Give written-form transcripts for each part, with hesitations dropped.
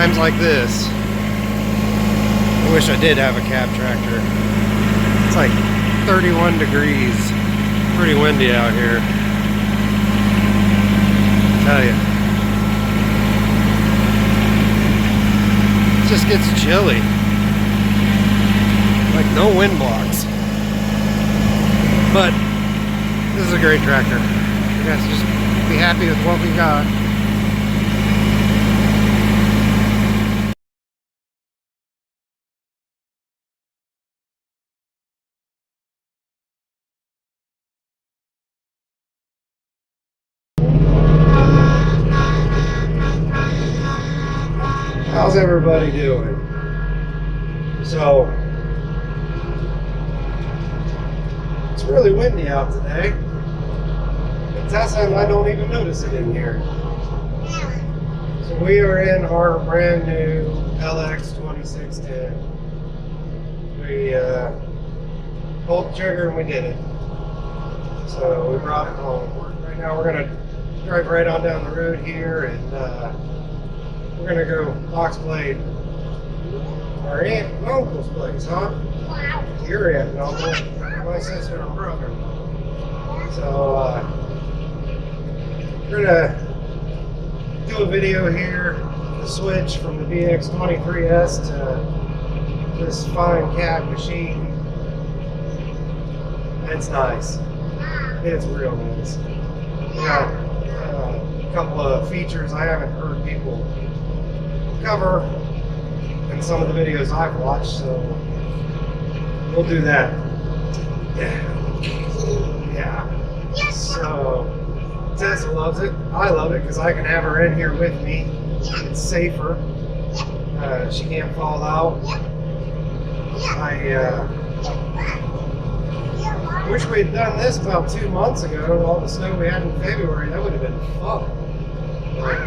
times like this, I wish I did have a cab tractor. It's like 31 degrees. Pretty windy out here. I tell you. It just gets chilly. Like no wind blocks. But this is a great tractor. You guys just be happy with what we got. How's everybody doing? So, it's really windy out today. And Tessa and I don't even notice it in here. So we are in our brand new LX2610. We pulled the trigger and we did it. So we brought it home. Right now we're going to drive right on down the road here and we're going to go box blade our aunt and uncle's place, huh? Your aunt and uncle, my sister and brother. So we're going to do a video here, the switch from the BX23S to this fine cab machine. It's nice. It's real nice. We got a couple of features I haven't heard people cover in some of the videos I've watched, so we'll do that. Yeah. So Tessa loves it. I love it because I can have her in here with me. It's safer. She can't fall out. I wish we had done this about 2 months ago. All the snow we had in February, that would have been fun. But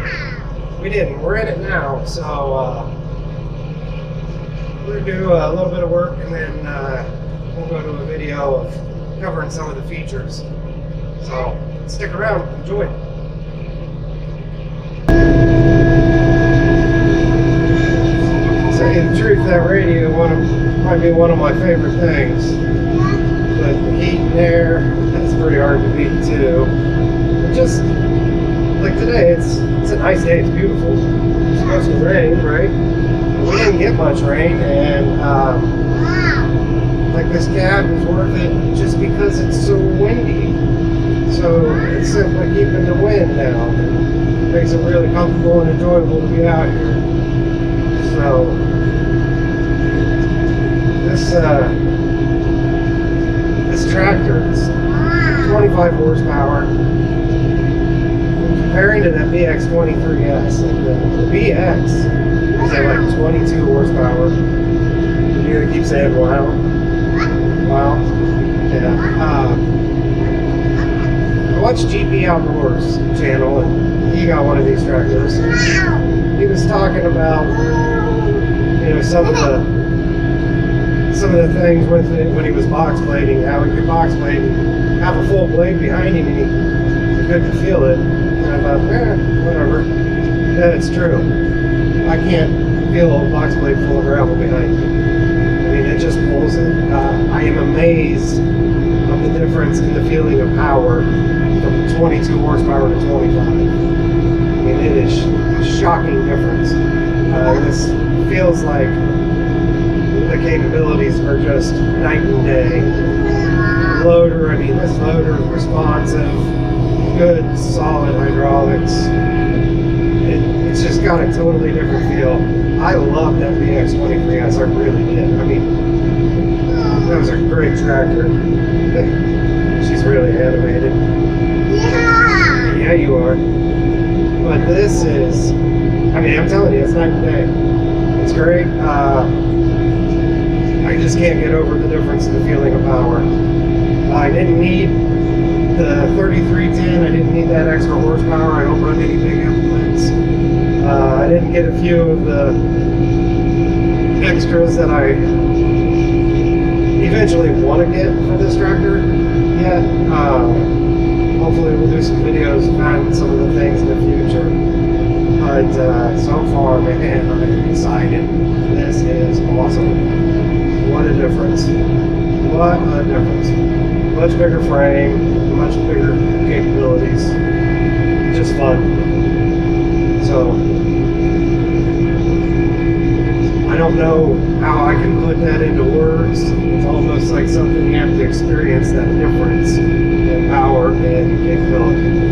we didn't. We're in it now, so we're going to do a little bit of work and then we'll go to a video of covering some of the features. So stick around, enjoy. To tell you the truth, that radio might be one of my favorite things. But the heat and air, that's pretty hard to beat too. But just like today, it's a nice day, it's beautiful. It's supposed to rain, right? We didn't get much rain, and like this cab is worth it just because it's so windy. So it's simply keeping the wind down. It makes it really comfortable and enjoyable to be out here. So this tractor is 25 horsepower. Comparing to the BX23S, like the BX is at like 22 horsepower. You gonna keep saying wow? Wow. Yeah. I watched GP Outdoors channel and he got one of these tractors. He was talking about, you know, some of the things with it when he was box blading, how he could box blade and have a full blade behind him and he couldn't feel it. And I thought, whatever. Yeah, it's true. I can't feel a box blade full of gravel behind me. I mean, it just pulls it. I am amazed of the difference in the feeling of power from 22 horsepower to 25. I mean, it is a shocking difference. This feels like the capabilities are just night and day. Loader, I mean, this loader is responsive, good, solid hydraulics. It's just got a totally different feel. I love that BX23S, I really did. I mean, that was a great tractor. She's really animated. Yeah! Yeah, you are. But this is, I mean, I'm telling you, it's night and day. It's great. I just can't get over the difference in the feeling of power. I didn't need the 3310. I didn't need that extra horsepower. I don't run any big implements. I didn't get a few of the extras that I eventually want to get for this tractor yet. Hopefully we'll do some videos and find some of the things in the future. But But so far, man, I'm excited. This is awesome. What a difference. What a difference. Much bigger frame, much bigger capabilities. Just fun. So, I don't know how I can put that into words. It's almost like something you have to experience, that difference in power and capability.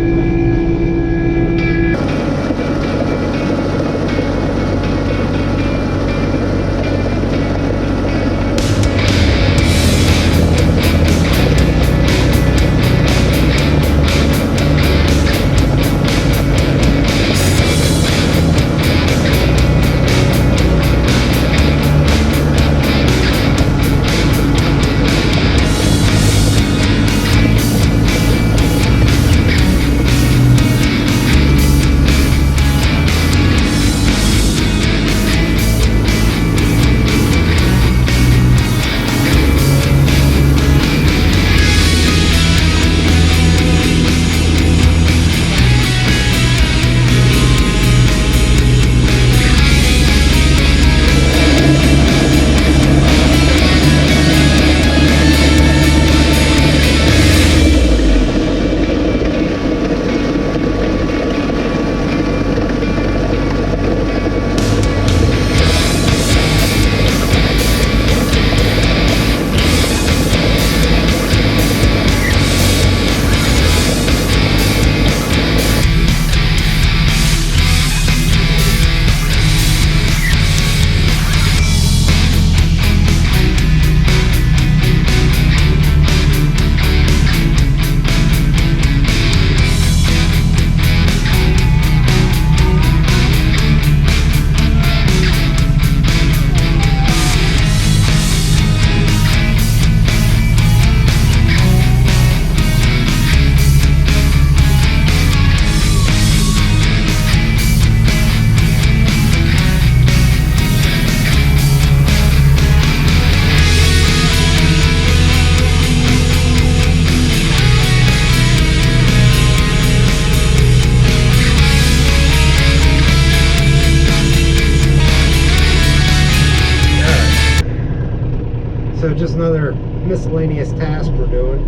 So just another miscellaneous task we're doing.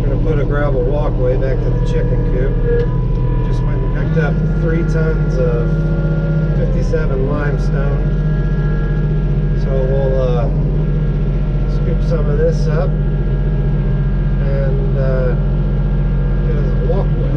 We're going to put a gravel walkway back to the chicken coop. Just went and picked up 3 tons of 57 limestone. So we'll scoop some of this up and get us a walkway.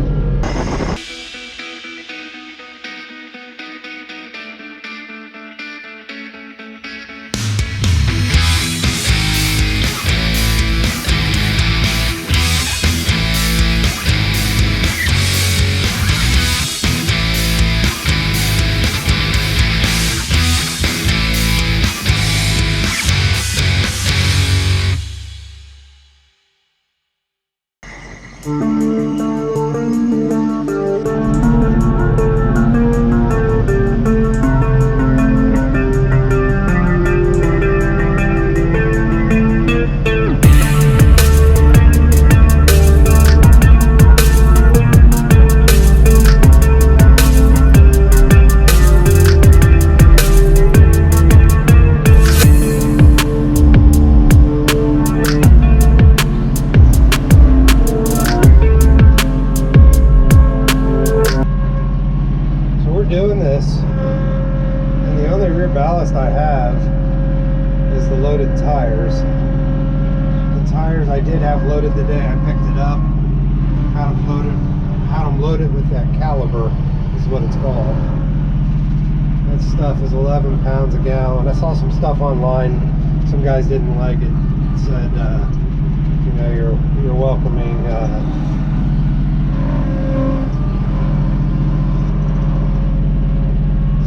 Doing this, and the only rear ballast I have is the loaded tires. The tires I did have loaded the day I picked it up. Had them loaded with that caliber is what it's called. That stuff is 11 pounds a gallon. I saw some stuff online. Some guys didn't like it. It said, you know, you're welcoming.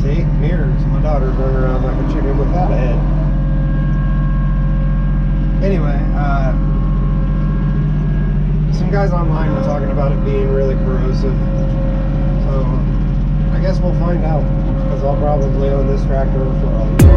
See, mirrors. My daughter's running around like a chicken without a head. Anyway, some guys online were talking about it being really corrosive. So I guess we'll find out, because I'll probably own this tractor for a long time.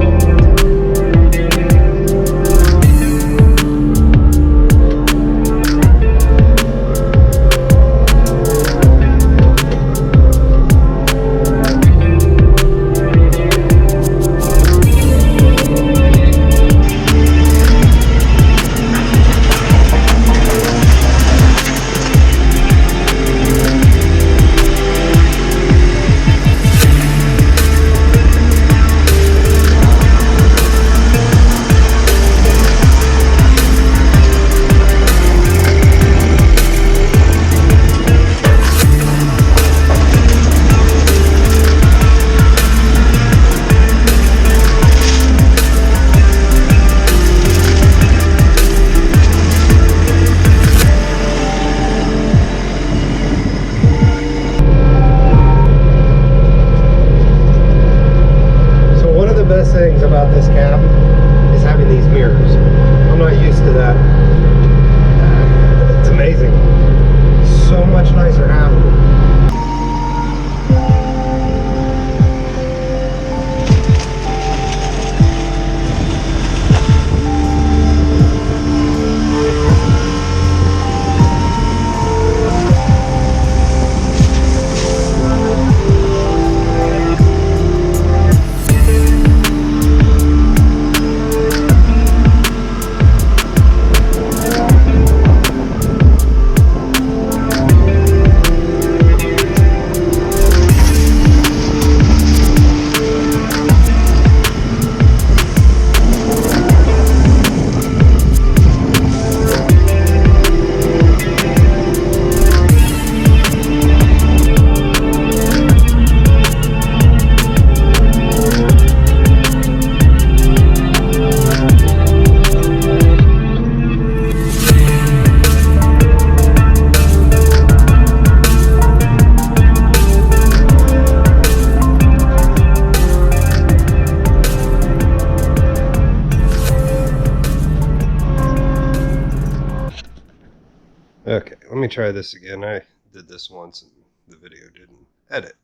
me try this again. I did this once and the video didn't edit.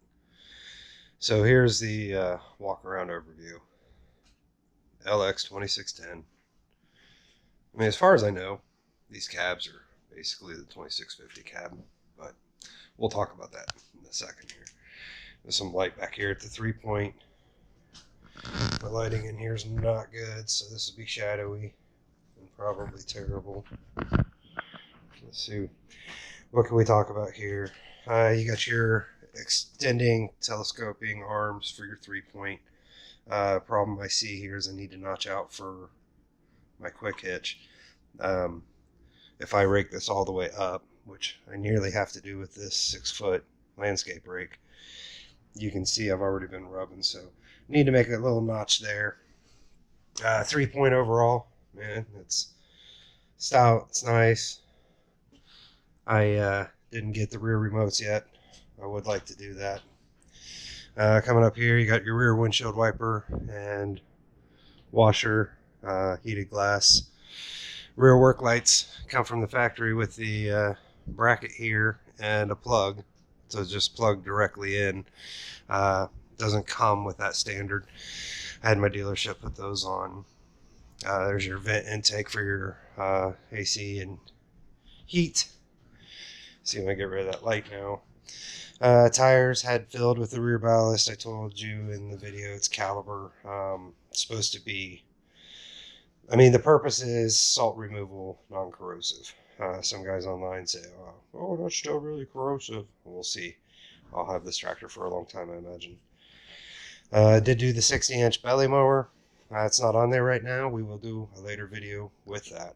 So here's the walk around overview. LX2610. I mean, as far as I know, these cabs are basically the 2650 cab, but we'll talk about that in a second here. There's some light back here at the 3-point. My lighting in here is not good, so this will be shadowy and probably terrible. Let's see. What can we talk about here? You got your extending telescoping arms for your 3-point. Problem I see here is I need to notch out for my quick hitch. If I rake this all the way up, which I nearly have to do with this 6-foot landscape rake, you can see I've already been rubbing, so need to make a little notch there. 3-point overall, man, it's stout, it's nice. I didn't get the rear remotes yet. I would like to do that. Coming up here, you got your rear windshield wiper and washer, heated glass. Rear work lights come from the factory with the bracket here and a plug, so it's just plugged directly in. Doesn't come with that standard. I had my dealership put those on. There's your vent intake for your AC and heat. See, when I get rid of that light now. Tires had filled with the rear ballast. I told you in the video it's caliber. It's supposed to be, I mean, the purpose is salt removal, non-corrosive. Some guys online say, oh, that's still really corrosive. We'll see. I'll have this tractor for a long time, I imagine. Did do the 60-inch belly mower. It's not on there right now. We will do a later video with that.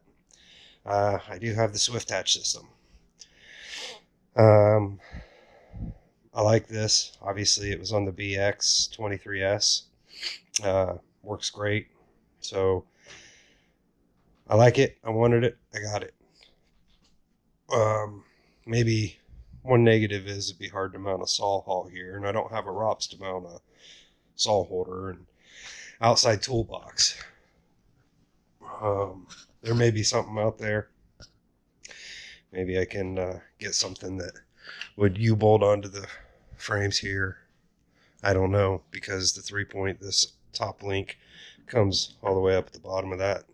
I do have the Swift Hatch system. I like this. Obviously, it was on the BX23S. Works great. So, I like it. I wanted it. I got it. Maybe one negative is it'd be hard to mount a saw haul here, and I don't have a ROPS to mount a saw holder and outside toolbox. There may be something out there. Maybe I can get something that would U-bolt onto the frames here. I don't know, because the 3-point, this top link comes all the way up at the bottom of that.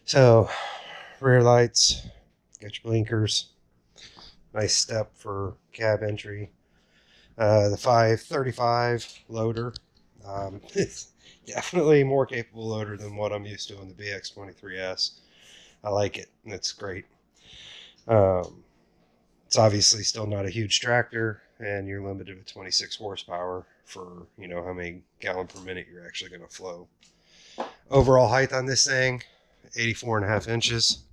So, rear lights, got your blinkers, nice step for cab entry. The 535 loader, it's definitely more capable loader than what I'm used to on the BX23S. I like it, and it's great. It's obviously still not a huge tractor, and you're limited with 26 horsepower for, you know, how many gallon per minute you're actually going to flow. Overall height on this thing, 84.5 inches.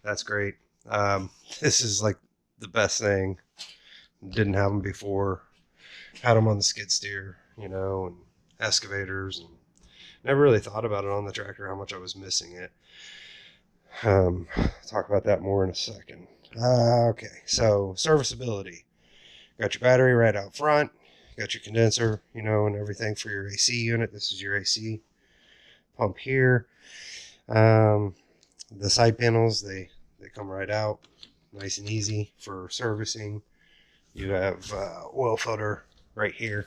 That's great. This is like the best thing. Didn't have them before. Had them on the skid steer, you know, and excavators, and never really thought about it on the tractor how much I was missing it. Talk about that more in a second. Okay, so serviceability. Got your battery right out front. Got your condenser, you know, and everything for your AC unit. This is your AC pump here. The side panels, they come right out, nice and easy for servicing. You have oil filter right here.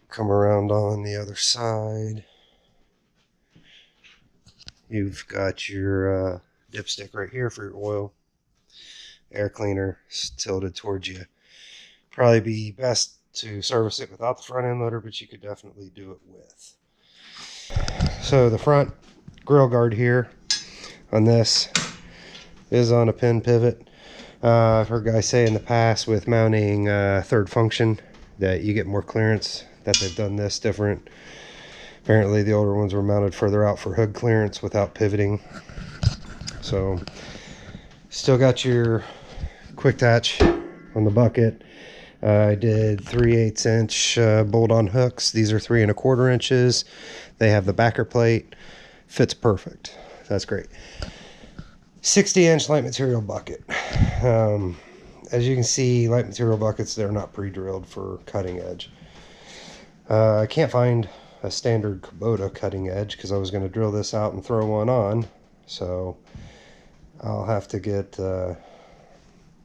Come around on the other side. You've got your dipstick right here for your oil. Air cleaner tilted towards you. Probably be best to service it without the front end loader, but you could definitely do it with. So the front grill guard here on this is on a pin pivot. I've heard guys say in the past with mounting third function that you get more clearance, that they've done this different. Apparently the older ones were mounted further out for hood clearance without pivoting. So still got your quick attach on the bucket. I did 3/8 inch bolt-on hooks. These are 3 1/4 inches. They have the backer plate. Fits perfect. That's great. 60-inch light material bucket. As you can see, light material buckets, they're not pre-drilled for cutting edge. I can't find a standard Kubota cutting edge because I was going to drill this out and throw one on. So I'll have to get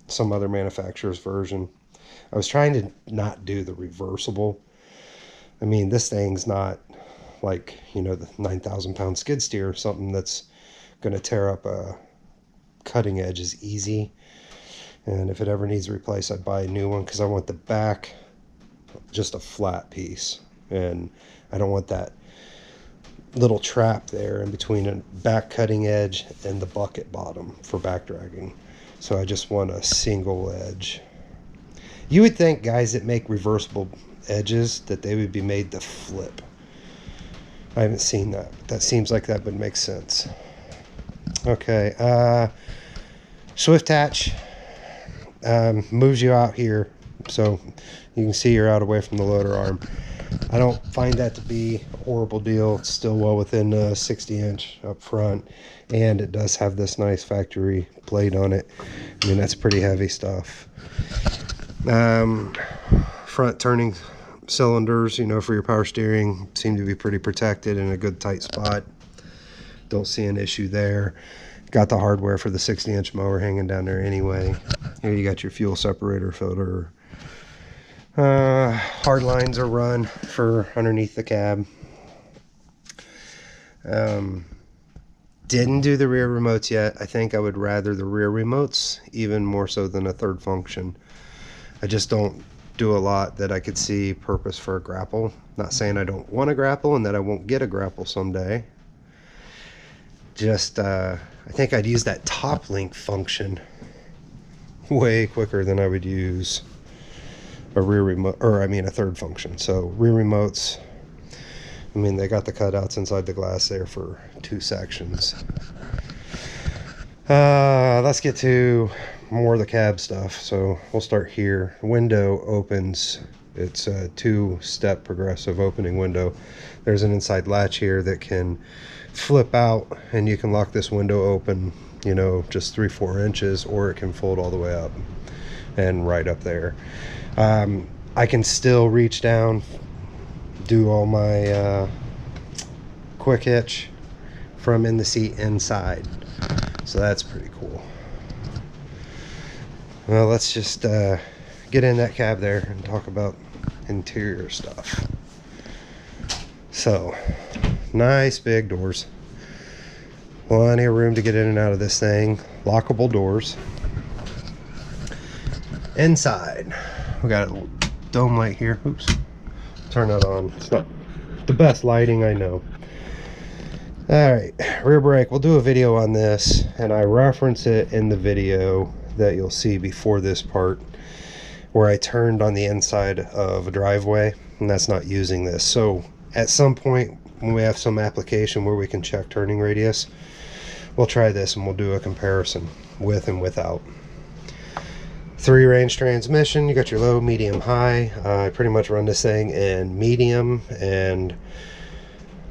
some other manufacturer's version. I was trying to not do the reversible. I mean, this thing's not like, you know, the 9,000-pound skid steer or something that's going to tear up a cutting edge is easy. And if it ever needs replaced, I'd buy a new one, because I want the back just a flat piece, and I don't want that little trap there in between a back cutting edge and the bucket bottom for back dragging. So I just want a single edge. You would think guys that make reversible edges that they would be made to flip. I haven't seen that. That seems like that would make sense. Okay, Swift Hatch moves you out here, so you can see you're out away from the loader arm. I don't find that to be a horrible deal. It's still well within 60-inch up front, and it does have this nice factory plate on it. I mean, that's pretty heavy stuff. Front turning cylinders, you know, for your power steering seem to be pretty protected in a good tight spot. Don't see an issue there. Got the hardware for the 60-inch mower hanging down there anyway. Here you got your fuel separator filter. Hard lines are run for underneath the cab. Didn't do the rear remotes yet. I think I would rather the rear remotes even more so than a third function. I just don't do a lot that I could see purpose for a grapple. Not saying I don't want a grapple and that I won't get a grapple someday. Just I think I'd use that top link function way quicker than I would use a rear remote, or I mean a third function. So rear remotes, I mean, they got the cutouts inside the glass there for 2 sections. Let's get to more of the cab stuff. So we'll start here. Window opens. It's a 2-step progressive opening window. There's an inside latch here that can flip out, and you can lock this window open, you know, just 3-4 inches, or it can fold all the way up and right up there. I can still reach down, do all my quick hitch from in the seat inside, so that's pretty cool. Well, let's just get in that cab there and talk about interior stuff. So, nice big doors, plenty of room to get in and out of this thing, lockable doors. Inside, we got a dome light here. Oops, turn that on. It's not the best lighting, I know. All right, rear brake. We'll do a video on this, and I reference it in the video that you'll see before this part, where I turned on the inside of a driveway, and that's not using this. So at some point when we have some application where we can check turning radius, we'll try this and we'll do a comparison with and without. 3-range transmission. You got your low, medium, high. I pretty much run this thing in medium, and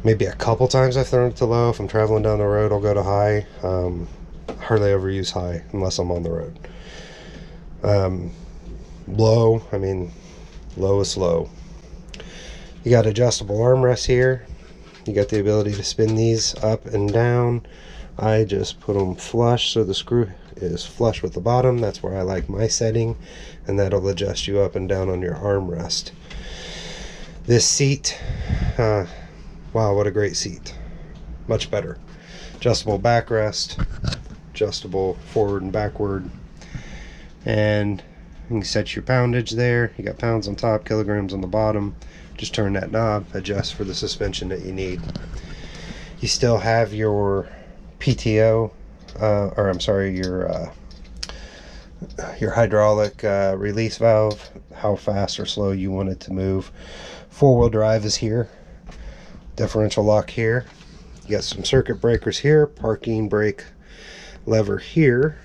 maybe a couple times I've thrown it to low. If I'm traveling down the road, I'll go to high. Hardly ever use high unless I'm on the road. Low, I mean, low is slow. You got adjustable armrests here. You got the ability to spin these up and down. I just put them flush so the screw is flush with the bottom. That's where I like my setting, and that'll adjust you up and down on your armrest. This seat, wow, what a great seat. Much better. Adjustable backrest, adjustable forward and backward, and you can set your poundage there. You got pounds on top, kilograms on the bottom. Just turn that knob, adjust for the suspension that you need. You still have your PTO, or I'm sorry, your hydraulic release valve, how fast or slow you want it to move. 4-wheel drive is here. Differential lock here. You got some circuit breakers here, parking brake lever here.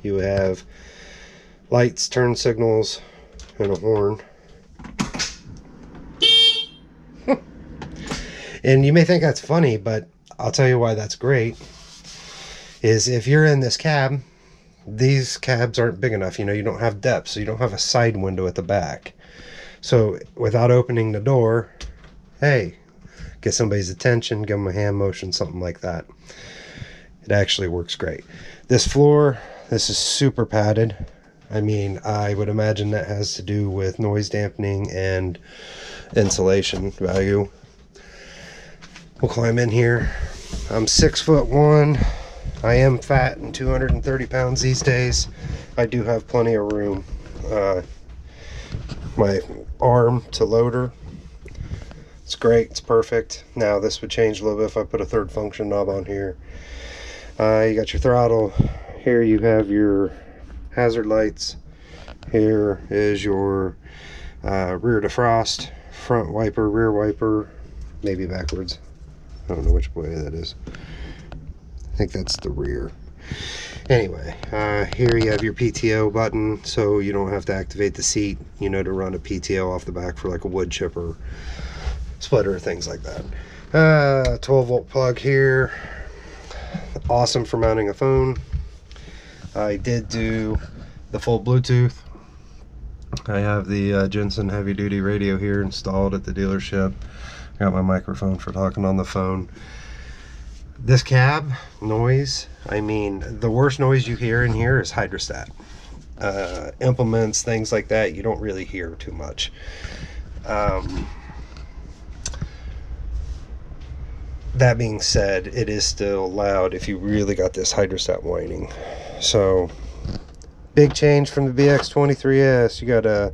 You have lights, turn signals, and a horn. And you may think that's funny, but I'll tell you why that's great. Is if you're in this cab, these cabs aren't big enough. You know, you don't have depth, so you don't have a side window at the back. So without opening the door, hey, get somebody's attention, give them a hand motion, something like that. It actually works great. This floor, this is super padded. I mean, I would imagine that has to do with noise dampening and insulation value. We'll climb in here. I'm 6'1". I am fat and 230 pounds these days. I do have plenty of room. My arm to loader, it's great, it's perfect. Now this would change a little bit if I put a third function knob on here. You got your throttle. Here you have your hazard lights. Here is your rear defrost, front wiper, rear wiper, maybe backwards. I don't know which way that is. I think that's the rear. Anyway, here you have your PTO button, so you don't have to activate the seat, you know, to run a PTO off the back for like a wood chipper, splitter, things like that. 12 volt plug here. Awesome for mounting a phone. I did do the full Bluetooth. I have the Jensen heavy duty radio here installed at the dealership. Got my microphone for talking on the phone. This cab noise, I mean, the worst noise you hear in here is hydrostat. Implements, things like that, you don't really hear too much. That being said, it is still loud if you really got this hydrostat whining. So, big change from the BX23S. You got a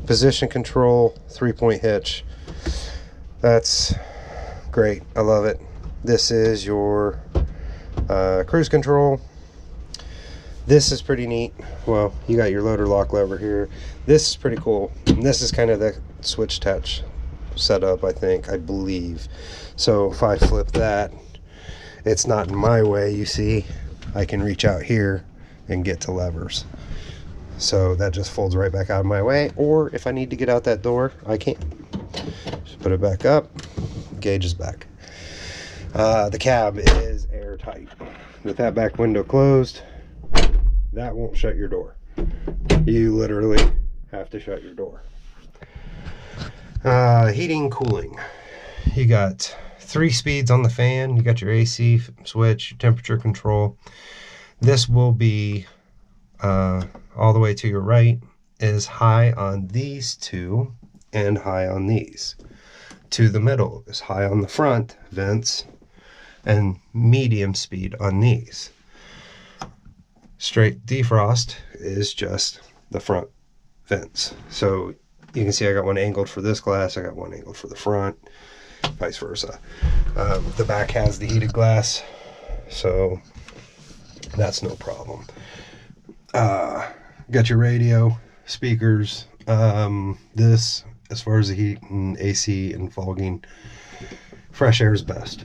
position control, 3-point hitch. That's great. I love it. This is your cruise control. This is pretty neat. Well, you got your loader lock lever here. This is pretty cool. And this is kind of the switch touch setup, I believe. So if I flip that, it's not in my way, you see. I can reach out here and get to levers. So that just folds right back out of my way. Or if I need to get out that door, I can. Just put it back up. Gauge is back. The cab is airtight. With that back window closed, that won't shut your door. You literally have to shut your door. Heating, cooling. You got 3 speeds on the fan. You got your AC switch, your temperature control. This will be all the way to your right is high on these two and high on these. To the middle is high on the front vents and medium speed on these. Straight defrost is just the front vents. So you can see I got one angled for this glass, I got one angled for the front, vice versa. The back has the heated glass, so that's no problem. Got your radio, speakers. This, as far as the heat and AC and fogging, fresh air is best.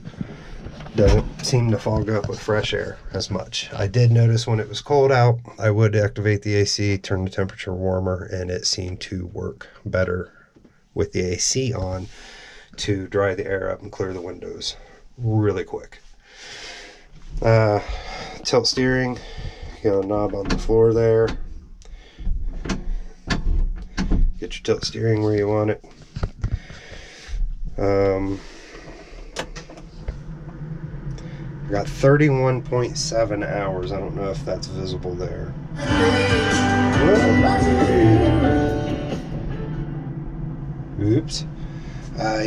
Doesn't seem to fog up with fresh air as much. I did notice when it was cold out, I would activate the AC, turn the temperature warmer, and it seemed to work better with the AC on to dry the air up and clear the windows really quick. Tilt steering, you got a knob on the floor there. Get your tilt steering where you want it. I got 31.7 hours. I don't know if that's visible there. Oops.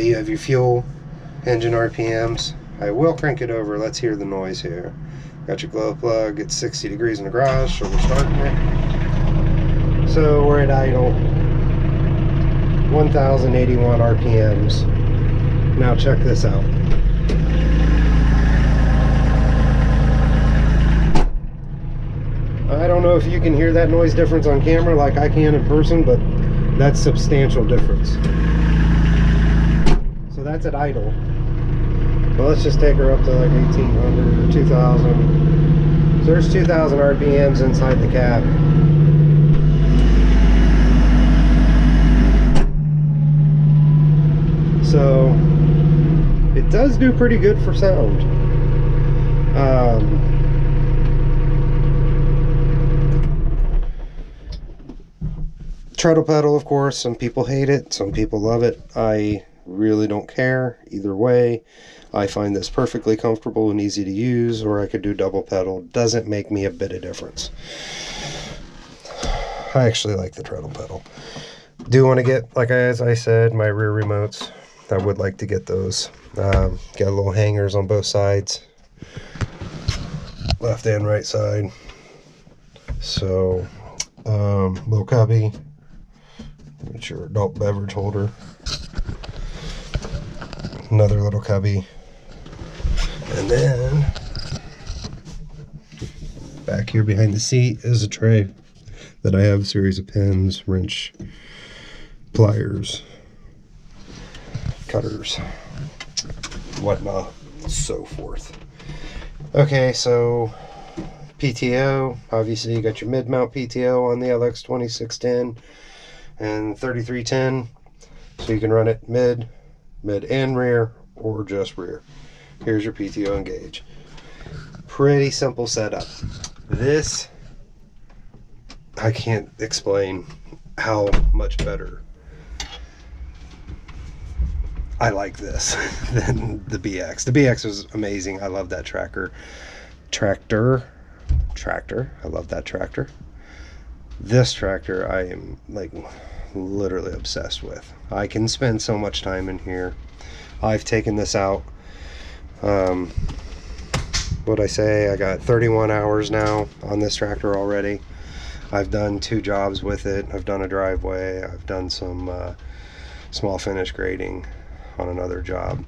You have your fuel, engine RPMs. I will crank it over. Let's hear the noise here. Got your glow plug. It's 60 degrees in the garage, so we're starting it. So we're at idle. 1,081 RPMs. Now check this out. I don't know if you can hear that noise difference on camera like I can in person, but that's substantial difference. So that's at idle. Well, let's just take her up to like 1,800 or 2,000. So there's 2,000 RPMs inside the cab. So it does do pretty good for sound. Treadle pedal, of course, some people hate it, some people love it. I really don't care either way. I find this perfectly comfortable and easy to use, or I could do double pedal. Doesn't make me a bit of difference. I actually like the treadle pedal. Do want to get, like as I said, my rear remotes. I would like to get those. Got little hangers on both sides, left and right side. So, little cubby, it's your adult beverage holder. Another little cubby, and then back here behind the seat is a tray that I have a series of pins, wrench, pliers, cutters, whatnot, so forth. Okay, so PTO, obviously you got your mid-mount PTO on the LX2610 and 3310, so you can run it mid and rear, or just rear. Here's your PTO and gauge. Pretty simple setup. This, I can't explain how much better I like this than the BX. The BX was amazing. I love that tractor. I love that tractor. This tractor I am like literally obsessed with. I can spend so much time in here. I've taken this out, what'd I say, I got 31 hours now on this tractor already. I've done 2 jobs with it. I've done a driveway, I've done some small finish grading on another job.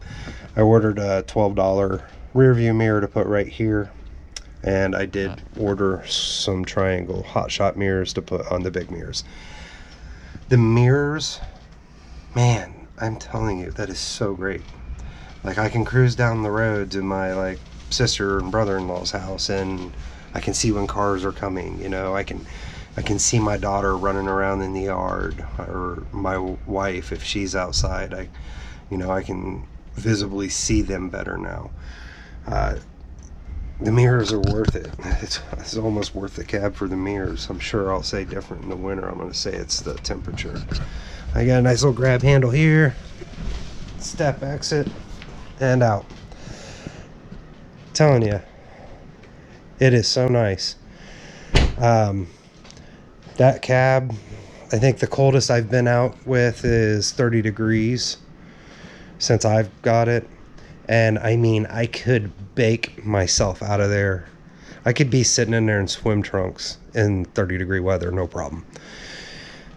I ordered a $12 rear view mirror to put right here, and I did order some triangle hot shot mirrors to put on the big mirrors. The mirrors, man, I'm telling you, that is so great. Like, I can cruise down the road to my like sister and brother-in-law's house, and I can see when cars are coming. You know, I can see my daughter running around in the yard, or my wife if she's outside. I can visibly see them better now. The mirrors are worth it. It's almost worth the cab for the mirrors. I'm sure I'll say different in the winter. I'm going to say it's the temperature. I got a nice little grab handle here, step exit, and out. Telling you, it is so nice. That cab, I think the coldest I've been out with is 30 degrees since I've got it. And I mean, I could bake myself out of there. I could be sitting in there in swim trunks in 30 degree weather, no problem.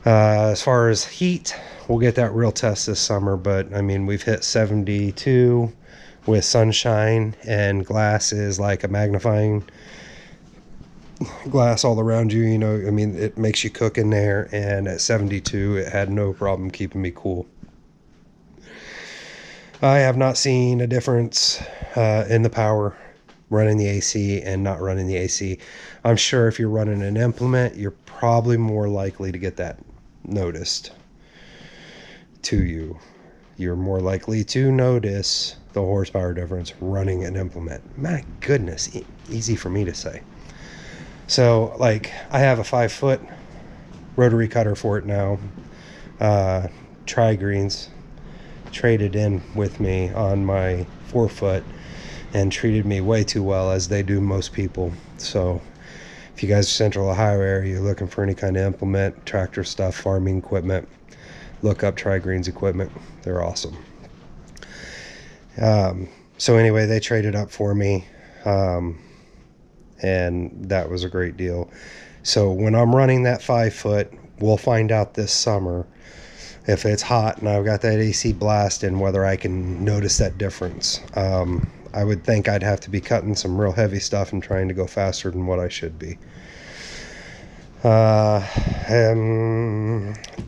As far as heat, we'll get that real test this summer, but I mean, we've hit 72 with sunshine, and glass is like a magnifying glass all around you. You know, I mean, it makes you cook in there, and at 72, it had no problem keeping me cool. I have not seen a difference in the power running the AC and not running the AC. I'm sure if you're running an implement, you're probably more likely to get that noticed to you. You're more likely to notice the horsepower difference running an implement. My goodness, easy for me to say. So, like, I have a 5-foot rotary cutter for it now. Tri-Greens traded in with me on my 4-foot and treated me way too well, as they do most people. So if you guys are Central Ohio area, you're looking for any kind of implement, tractor stuff, farming equipment, look up Tri-Greens equipment. They're awesome. So anyway, they traded up for me, and that was a great deal. So when I'm running that 5-foot, we'll find out this summer if it's hot and I've got that AC blasting, whether I can notice that difference. I would think I'd have to be cutting some real heavy stuff and trying to go faster than what I should be.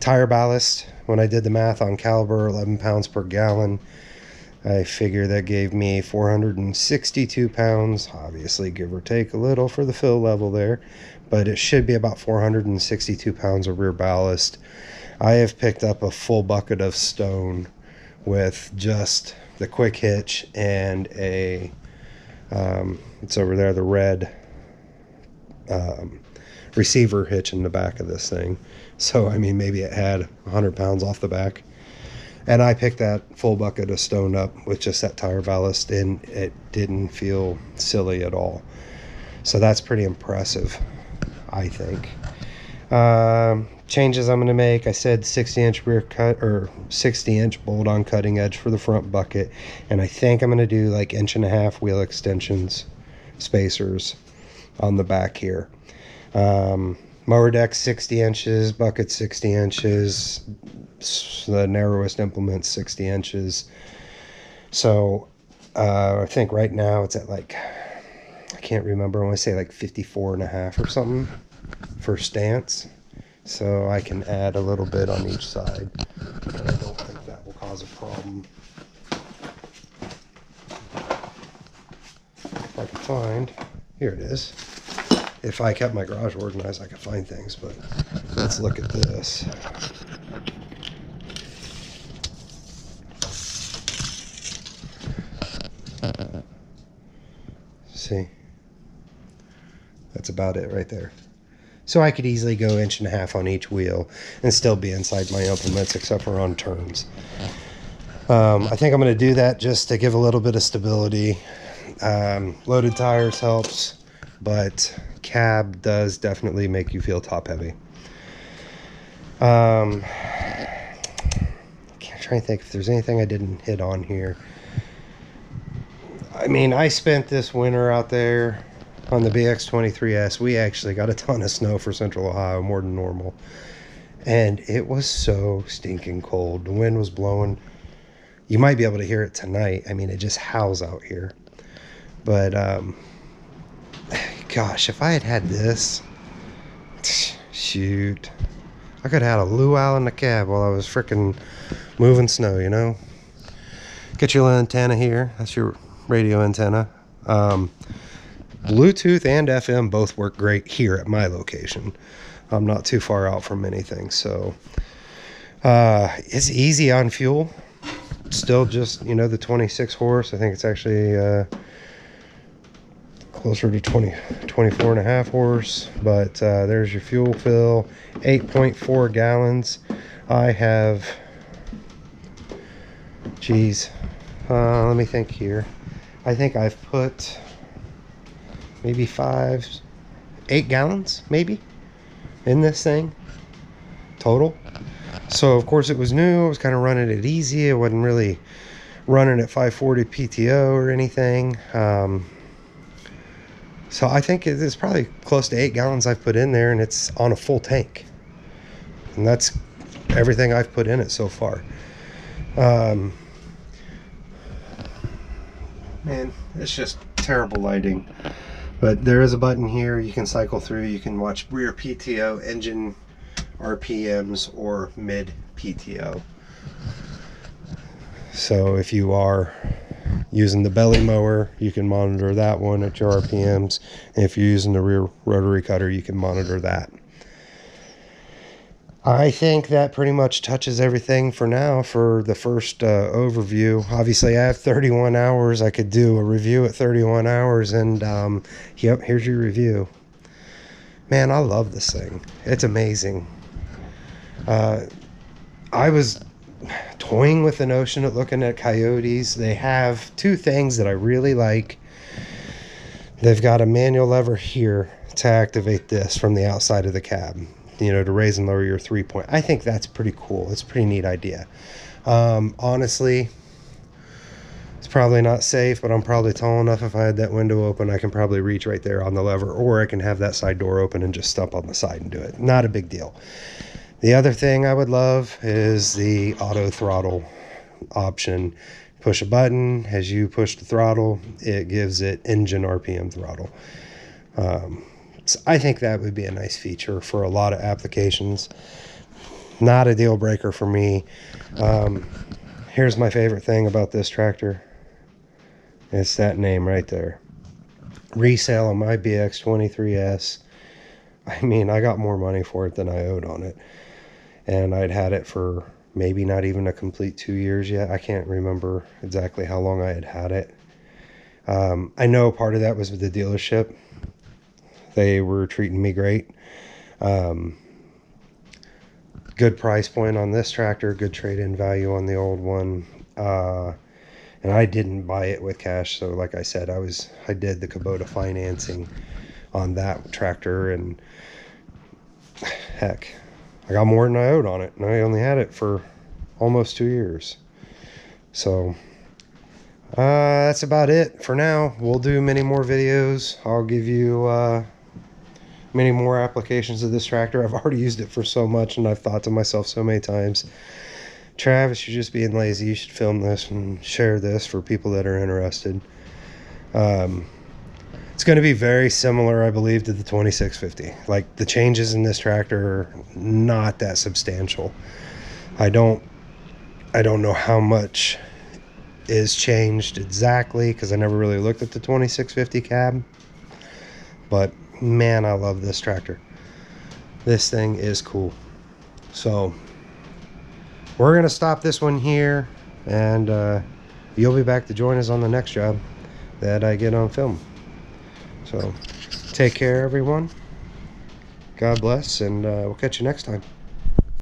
Tire ballast, when I did the math on caliber, 11 pounds per gallon, I figure that gave me 462 pounds, obviously give or take a little for the fill level there, but it should be about 462 pounds of rear ballast. I have picked up a full bucket of stone with just the quick hitch and a, it's over there, the red receiver hitch in the back of this thing. So, I mean, maybe it had 100 pounds off the back. And I picked that full bucket of stone up with just that tire ballast, and it didn't feel silly at all. So that's pretty impressive, I think. Changes I'm going to make, I said 60-inch rear cut, or 60-inch bolt-on cutting edge for the front bucket, and I think I'm going to do like 1.5-inch wheel extensions, spacers on the back here. Mower deck 60 inches, bucket 60 inches, the narrowest implement 60 inches. So I think right now it's at like, I can't remember, I want to say like 54.5 or something for stance. So I can add a little bit on each side, but I don't think that will cause a problem. If I can find, here it is. If I kept my garage organized, I could find things, but let's look at this. See? That's about it right there. So I could easily go 1.5 inches on each wheel and still be inside my implements, except for on turns. I think I'm going to do that just to give a little bit of stability. Loaded tires helps, but cab does definitely make you feel top heavy. Can't try to think if there's anything I didn't hit on here. I mean, I spent this winter out there on the BX23S. We actually got a ton of snow for Central Ohio, more than normal, and it was so stinking cold. The wind was blowing. You might be able to hear it tonight. I mean, it just howls out here. But gosh, if I had had this, shoot, I could have had a luau in the cab while I was freaking moving snow, you know. Get your little antenna here. That's your radio antenna. Bluetooth and FM both work great here at my location. I'm not too far out from anything, so it's easy on fuel. Still just, you know, the 26 horse. I think it's actually closer to 24.5 horse, but there's your fuel fill, 8.4 gallons. I have, geez, let me think here. I think I've put maybe 8 gallons maybe in this thing total. So of course it was new. I was kind of running it easy. I wasn't really running at 540 PTO or anything. So I think it's probably close to 8 gallons I've put in there, and it's on a full tank. And that's everything I've put in it so far. Man, it's just terrible lighting. But there is a button here you can cycle through. You can watch rear PTO, engine RPMs, or mid PTO. So if you are using the belly mower, you can monitor that one at your RPMs. And if you're using the rear rotary cutter, you can monitor that. I think that pretty much touches everything for now for the first overview. Obviously, I have 31 hours. I could do a review at 31 hours, and yep, here's your review. Man, I love this thing. It's amazing. I was toying with the notion of looking at Coyotes. They have two things that I really like. They've got a manual lever here to activate this from the outside of the cab, you know, to raise and lower your 3-point. I think that's pretty cool. It's a pretty neat idea. Honestly, it's probably not safe, but I'm probably tall enough. If I had that window open, I can probably reach right there on the lever, or I can have that side door open and just stump on the side and do it. Not a big deal. The other thing I would love is the auto throttle option. Push a button. As you push the throttle, it gives it engine RPM throttle. So I think that would be a nice feature for a lot of applications. Not a deal breaker for me. Here's my favorite thing about this tractor. It's that name right there. Resale on my BX23S. I mean, I got more money for it than I owed on it. And I'd had it for maybe not even a complete 2 years yet. I can't remember exactly how long I had it. I know part of that was with the dealership. They were treating me great. good price point on this tractor, good trade-in value on the old one. And I didn't buy it with cash, so like I said, I did the Kubota financing on that tractor, and heck, I got more than I owed on it, and I only had it for almost 2 years. So that's about it for now. We'll do many more videos. I'll give you many more applications of this tractor. I've already used it for so much, and I've thought to myself so many times, Travis, you're just being lazy. You should film this and share this for people that are interested. It's going to be very similar, I believe, to the 2650. Like, the changes in this tractor are not that substantial. I don't know how much is changed exactly, because I never really looked at the 2650 cab. But man, I love this tractor. This thing is cool. So we're gonna stop this one here, and you'll be back to join us on the next job that I get on film. So take care, everyone. God bless, and we'll catch you next time.